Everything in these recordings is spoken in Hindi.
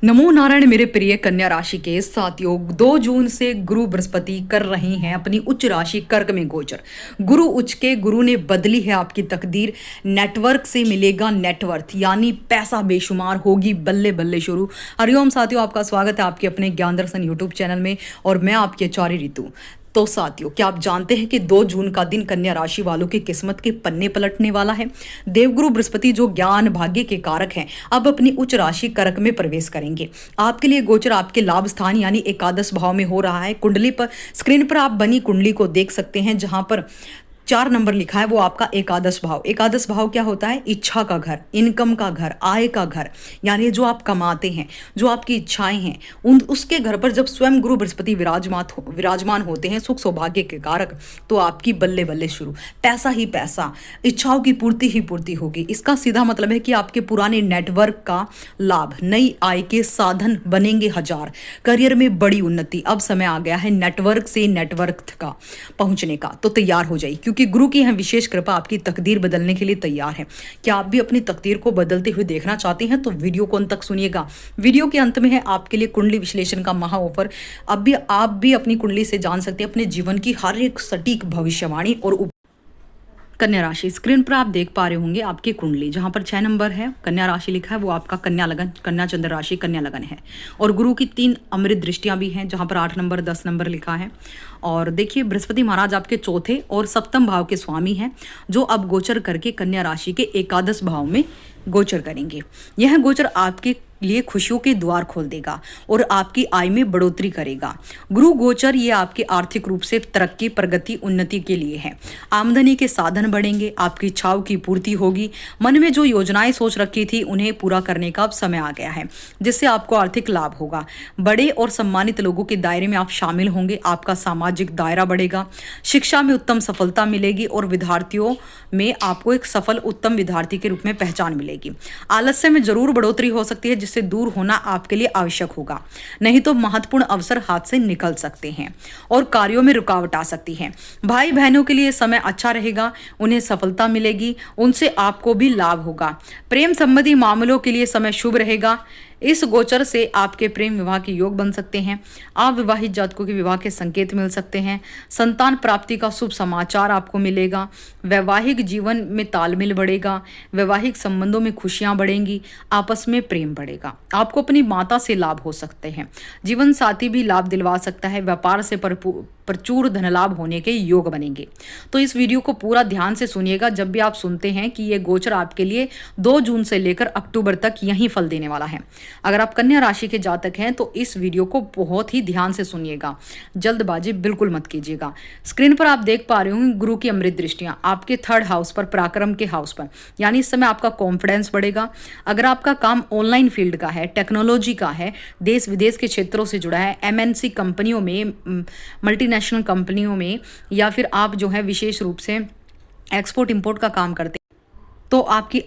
नमो नारायण मेरे प्रिय कन्या राशि के साथियों। 2 जून से गुरु बृहस्पति कर रही हैं अपनी उच्च राशि कर्क में गोचर। गुरु उच्च के गुरु ने बदली है आपकी तकदीर। नेटवर्क से मिलेगा नेटवर्थ, यानी पैसा बेशुमार होगी बल्ले बल्ले शुरू। हरिओम साथियों, आपका स्वागत है आपके अपने ज्ञान दर्शन यूट्यूब चैनल में और मैं आपकी आचार्य रितु। तो साथियों, क्या आप जानते हैं कि 2 जून का दिन कन्या राशि वालों की किस्मत के पन्ने पलटने वाला है। देवगुरु बृहस्पति जो ज्ञान भाग्य के कारक हैं, अब अपनी उच्च राशि कर्क में प्रवेश करेंगे। आपके लिए गोचर आपके लाभ स्थान यानी एकादश भाव में हो रहा है। कुंडली पर स्क्रीन पर आप बनी कुंडली को देख सकते हैं, जहां पर 4 नंबर लिखा है, वो आपका एकादश भाव। एकादश भाव क्या होता है? इच्छा का घर, इनकम का घर, आय का घर, यानी जो आप कमाते हैं, जो आपकी इच्छाएं हैं, उन उसके घर पर जब स्वयं गुरु बृहस्पति विराजमान होते हैं, सुख सौभाग्य के कारक, तो आपकी बल्ले बल्ले शुरू। पैसा ही पैसा, इच्छाओं की पूर्ति ही पूर्ति होगी। इसका सीधा मतलब है कि आपके पुराने नेटवर्क का लाभ, नई आय के साधन बनेंगे हजार। करियर में बड़ी उन्नति। अब समय आ गया है नेटवर्क से नेटवर्क का पहुंचने का, तो तैयार हो जाइए, क्योंकि गुरु की यह विशेष कृपा आपकी तकदीर बदलने के लिए तैयार है। क्या आप भी अपनी तकदीर को बदलते हुए देखना चाहते हैं? तो वीडियो को अंत तक सुनिएगा। वीडियो के अंत में है आपके लिए कुंडली विश्लेषण का महा ऑफर। अब भी आप भी अपनी कुंडली से जान सकते हैं अपने जीवन की हर एक सटीक भविष्यवाणी और कन्या राशि। स्क्रीन पर आप देख पा रहे होंगे आपकी कुंडली, जहां पर 6 नंबर है, कन्या राशि लिखा है, वो आपका कन्या लगन, कन्या चंद्र राशि कन्या लगन है। और गुरु की 3 अमृत दृष्टियां भी हैं, जहां पर 8 नंबर 10 नंबर लिखा है। और देखिए, बृहस्पति महाराज आपके चौथे और सप्तम भाव के स्वामी हैं, जो अब गोचर करके कन्या राशि के एकादश भाव में गोचर करेंगे। यह गोचर आपके लिए खुशियों के द्वार खोल देगा और आपकी आय में बढ़ोतरी करेगा। गुरु गोचर ये आपके आर्थिक रूप से तरक्की, प्रगति, उन्नति के लिए है। आमदनी के साधन बढ़ेंगे, आपकी इच्छाओं की पूर्ति होगी। मन में जो योजनाएं सोच रखी थी, उन्हें पूरा करने का अब समय आ गया है, जिससे आपको आर्थिक लाभ होगा। बड़े और सम्मानित लोगों के दायरे में आप शामिल होंगे, आपका सामाजिक दायरा बढ़ेगा। शिक्षा में उत्तम सफलता मिलेगी और विद्यार्थियों में आपको एक सफल उत्तम विद्यार्थी के रूप में पहचान मिलेगी। आलस्य में जरूर बढ़ोतरी हो सकती है, से दूर होना आपके लिए आवश्यक होगा, नहीं तो महत्वपूर्ण अवसर हाथ से निकल सकते हैं और कार्यों में रुकावट आ सकती है। भाई बहनों के लिए समय अच्छा रहेगा, उन्हें सफलता मिलेगी, उनसे आपको भी लाभ होगा। प्रेम संबंधी मामलों के लिए समय शुभ रहेगा। इस गोचर से आपके प्रेम विवाह के योग बन सकते हैं। अविवाहित जातकों के विवाह के संकेत मिल सकते हैं। संतान प्राप्ति का शुभ समाचार आपको मिलेगा। वैवाहिक जीवन में तालमेल बढ़ेगा। वैवाहिक संबंधों में खुशियां बढ़ेंगी। आपस में प्रेम बढ़ेगा। आपको अपनी माता से लाभ हो सकते हैं। जीवन साथी भी लाभ दिलवा सकता है। व्यापार से प्रचुर धन लाभ होने के योग बनेंगे। तो इस वीडियो को पूरा ध्यान से सुनिएगा। जब भी आप सुनते हैं कि ये गोचर आपके लिए 2 जून से लेकर अक्टूबर तक यही फल देने वाला है। अगर आप कन्या राशि के जातक हैं तो इस वीडियो को बहुत ही ध्यान से सुनिएगा, जल्दबाजी बिल्कुल मत कीजिएगा। स्क्रीन पर आप देख पा रहे होंगे गुरु की अमृत दृष्टियां आपके 3rd हाउस पर, पराक्रम के हाउस पर, यानी इस समय आपका कॉन्फिडेंस बढ़ेगा। अगर आपका काम ऑनलाइन फील्ड का है, टेक्नोलॉजी का है, देश विदेश के क्षेत्रों से जुड़ा है, MNC कंपनियों में, मल्टीनेशनल कंपनियों में, या फिर आप जो है विशेष रूप से एक्सपोर्ट इंपोर्ट का काम करते हैं, तो आपकी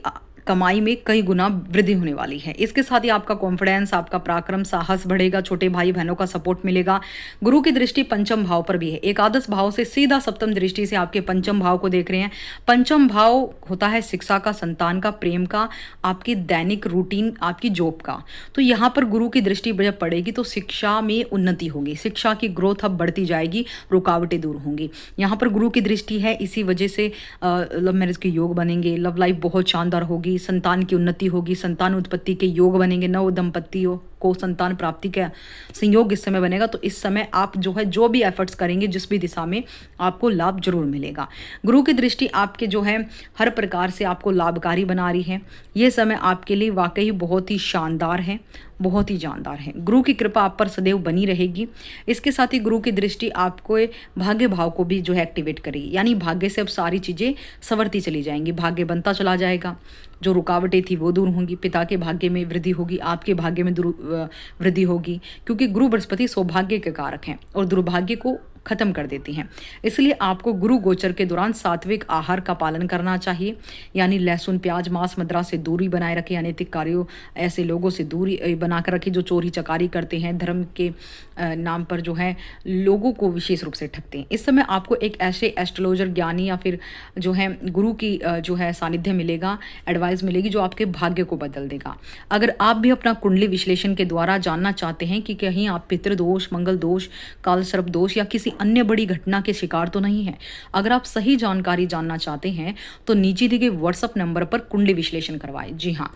कमाई में कई गुना वृद्धि होने वाली है। इसके साथ ही आपका कॉन्फिडेंस, आपका पराक्रम, साहस बढ़ेगा। छोटे भाई बहनों का सपोर्ट मिलेगा। गुरु की दृष्टि पंचम भाव पर भी है। एकादश भाव से सीधा सप्तम दृष्टि से आपके पंचम भाव को देख रहे हैं। पंचम भाव होता है शिक्षा का, संतान का, प्रेम का, आपकी दैनिक रूटीन, आपकी जॉब का। तो यहाँ पर गुरु की दृष्टि जब पड़ेगी तो शिक्षा में उन्नति होगी, शिक्षा की ग्रोथ अब बढ़ती जाएगी, रुकावटें दूर होंगी। यहाँ पर गुरु की दृष्टि है, इसी वजह से लव मैरिज के योग बनेंगे। लव लाइफ बहुत शानदार होगी। संतान की उन्नति होगी, संतान उत्पत्ति के योग बनेंगे। नव दंपतियों को संतान प्राप्ति का संयोग इस समय बनेगा। तो इस समय आप जो है जो भी एफर्ट्स करेंगे, जिस भी दिशा में, आपको लाभ जरूर मिलेगा। गुरु की दृष्टि आपके जो है हर प्रकार से आपको लाभकारी बना रही है। यह समय आपके लिए वाकई बहुत ही शानदार है, बहुत ही जानदार है। गुरु की कृपा आप पर सदैव बनी रहेगी। इसके साथ ही गुरु की दृष्टि आपको भाग्य भाव को भी जो है एक्टिवेट करेगी, यानी भाग्य से अब सारी चीज़ें संवरती चली जाएंगी, भाग्य बनता चला जाएगा। जो रुकावटें थी वो दूर होंगी। पिता के भाग्य में वृद्धि होगी, आपके भाग्य में वृद्धि होगी, क्योंकि गुरु बृहस्पति सौभाग्य के कारक हैं और दुर्भाग्य को खत्म कर देती हैं। इसलिए आपको गुरु गोचर के दौरान सात्विक आहार का पालन करना चाहिए, यानी लहसुन, प्याज, मांस, मदिरा से दूरी बनाए रखें। अनैतिक कार्यों, ऐसे लोगों से दूरी बनाकर रखें जो चोरी चकारी करते हैं, धर्म के नाम पर जो है लोगों को विशेष रूप से ठगते हैं। इस समय आपको एक ऐसे एस्ट्रोलॉजर ज्ञानी या फिर जो है गुरु की जो है सानिध्य मिलेगा, एडवाइस मिलेगी जो आपके भाग्य को बदल देगा। अगर आप भी अपना कुंडली विश्लेषण के द्वारा जानना चाहते हैं कि कहीं आप पितृदोष, मंगल दोष, काल सर्प दोष या किसी अन्य बड़ी घटना के शिकार तो नहीं हैं, अगर आप सही जानकारी जानना चाहते हैं तो नीचे दिए गए व्हाट्सएप नंबर पर कुंडली विश्लेषण करवाएं। जी हाँ,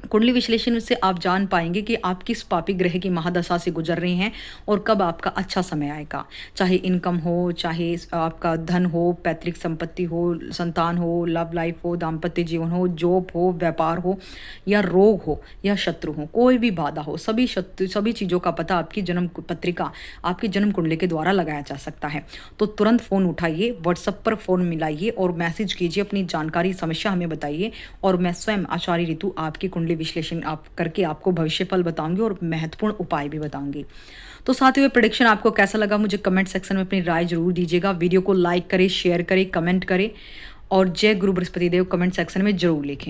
कुंडली विश्लेषण से आप जान पाएंगे कि आप किस पापी ग्रह की महादशा से गुजर रहे हैं और कब आपका अच्छा समय आएगा। चाहे इनकम हो, चाहे आपका धन हो, पैतृक संपत्ति हो, संतान हो, लव लाइफ हो, दाम्पत्य जीवन हो, जॉब हो, व्यापार हो या रोग हो या शत्रु हो, कोई भी बाधा हो, सभी चीज़ों का पता आपकी जन्म पत्रिका, आपकी जन्म कुंडली के द्वारा लगाया जा सकता है। तो तुरंत फ़ोन उठाइए, व्हाट्सएप पर फ़ोन मिलाइए और मैसेज कीजिए, अपनी जानकारी, समस्या हमें बताइए और मैं स्वयं आचार्य ऋतु आपकी कुंडली विश्लेषण आप करके आपको भविष्य फल बताऊंगी और महत्वपूर्ण उपाय भी बताऊंगी। तो साथियों, प्रेडिक्शन आपको कैसा लगा मुझे कमेंट सेक्शन में अपनी राय जरूर दीजिएगा। वीडियो को लाइक करें, शेयर करें, कमेंट करें और जय गुरु बृहस्पति देव कमेंट सेक्शन में जरूर लिखें।